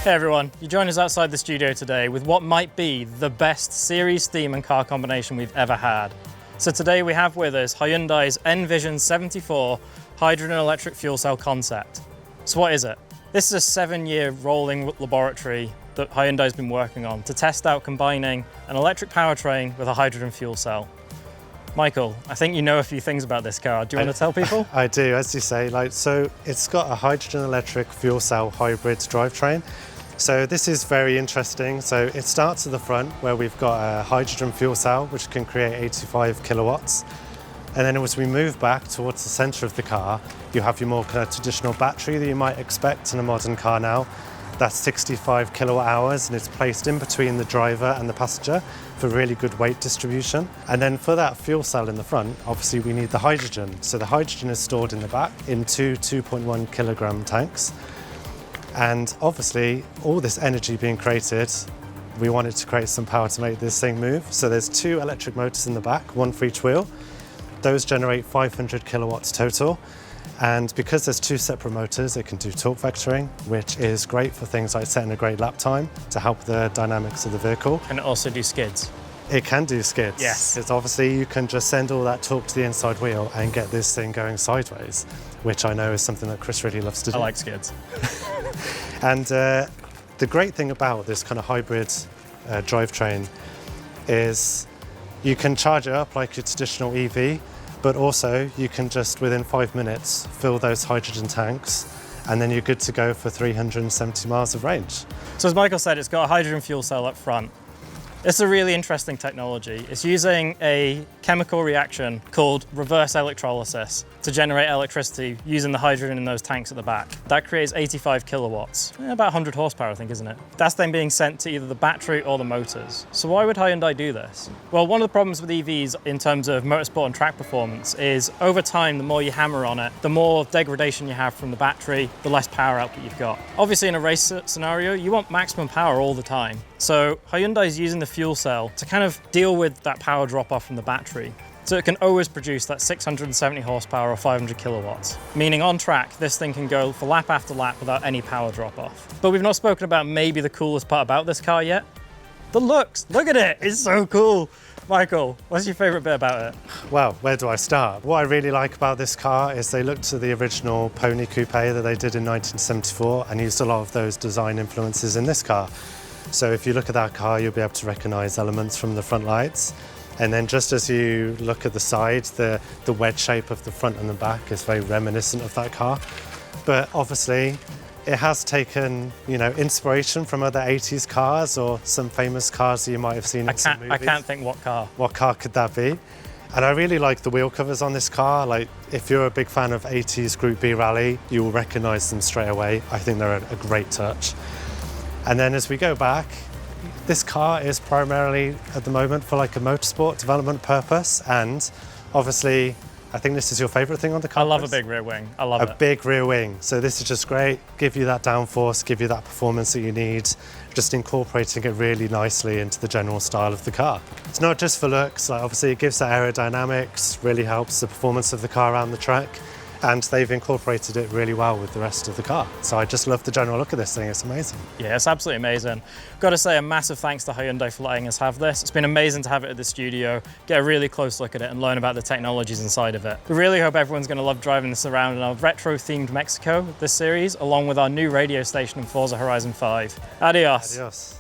Hey everyone, you join us outside the studio today with what might be the best series theme and car combination we've ever had. So today we have with us Hyundai's N Vision 74 hydrogen electric fuel cell concept. So what is it? This is a 7-year rolling laboratory that Hyundai's been working on to test out combining an electric powertrain with a hydrogen fuel cell. Michael, I think you know a few things about this car. Do you want to tell people? I do, as you say. So it's got a hydrogen electric fuel cell hybrid drivetrain. So this is very interesting. So it starts at the front where we've got a hydrogen fuel cell which can create 85 kilowatts. And then as we move back towards the center of the car, you have your more kind of traditional battery that you might expect in a modern car now. That's 65 kilowatt hours, and it's placed in between the driver and the passenger for really good weight distribution. And then for that fuel cell in the front, obviously we need the hydrogen. So the hydrogen is stored in the back in two 2.1 kilogram tanks. And obviously all this energy being created, we wanted to create some power to make this thing move. So there's 2 electric motors in the back, 1 for each wheel. Those generate 500 kilowatts total. And because there's 2 separate motors, it can do torque vectoring, which is great for things like setting a great lap time to help the dynamics of the vehicle. Can it also do skids? It can do skids. Yes. Because obviously you can just send all that torque to the inside wheel and get this thing going sideways, which I know is something that Chris really loves to do. I like skids. And the great thing about this kind of hybrid drivetrain is you can charge it up like your traditional EV, but also you can just within 5 minutes fill those hydrogen tanks and then you're good to go for 370 miles of range. So as Michael said, it's got a hydrogen fuel cell up front. It's a really interesting technology. It's using a chemical reaction called reverse electrolysis to generate electricity using the hydrogen in those tanks at the back. That creates 85 kilowatts, about 100 horsepower, I think, isn't it? That's then being sent to either the battery or the motors. So why would Hyundai do this? Well, one of the problems with EVs in terms of motorsport and track performance is over time, the more you hammer on it, the more degradation you have from the battery, the less power output you've got. Obviously, in a race scenario, you want maximum power all the time. So Hyundai is using the fuel cell to kind of deal with that power drop off from the battery. So it can always produce that 670 horsepower or 500 kilowatts, meaning on track, this thing can go for lap after lap without any power drop off. But we've not spoken about maybe the coolest part about this car yet. The looks, look at it, it's so cool. Michael, what's your favorite bit about it? Well, where do I start? What I really like about this car is they looked to the original Pony Coupe that they did in 1974 and used a lot of those design influences in this car. So if you look at that car, you'll be able to recognize elements from the front lights. And then just as you look at the side, the wedge shape of the front and the back is very reminiscent of that car. But obviously, it has taken, inspiration from other 80s cars or some famous cars that you might have seen in some movies. I can't think what car. What car could that be? And I really like the wheel covers on this car. Like, if you're a big fan of 80s Group B Rally, you will recognize them straight away. I think they're a great touch. And then as we go back, this car is primarily at the moment for like a motorsport development purpose. And obviously, I think this is your favorite thing on the car. I love a big rear wing. I love it. A big rear wing. So this is just great. Give you that downforce, give you that performance that you need. Just incorporating it really nicely into the general style of the car. It's not just for looks. Like obviously, it gives that aerodynamics, really helps the performance of the car around the track. And they've incorporated it really well with the rest of the car. So I just love the general look of this thing, it's amazing. Yeah, it's absolutely amazing. Got to say a massive thanks to Hyundai for letting us have this. It's been amazing to have it at the studio, get a really close look at it and learn about the technologies inside of it. We really hope everyone's going to love driving this around in our retro-themed Mexico, this series, along with our new radio station in Forza Horizon 5. Adios. Adios.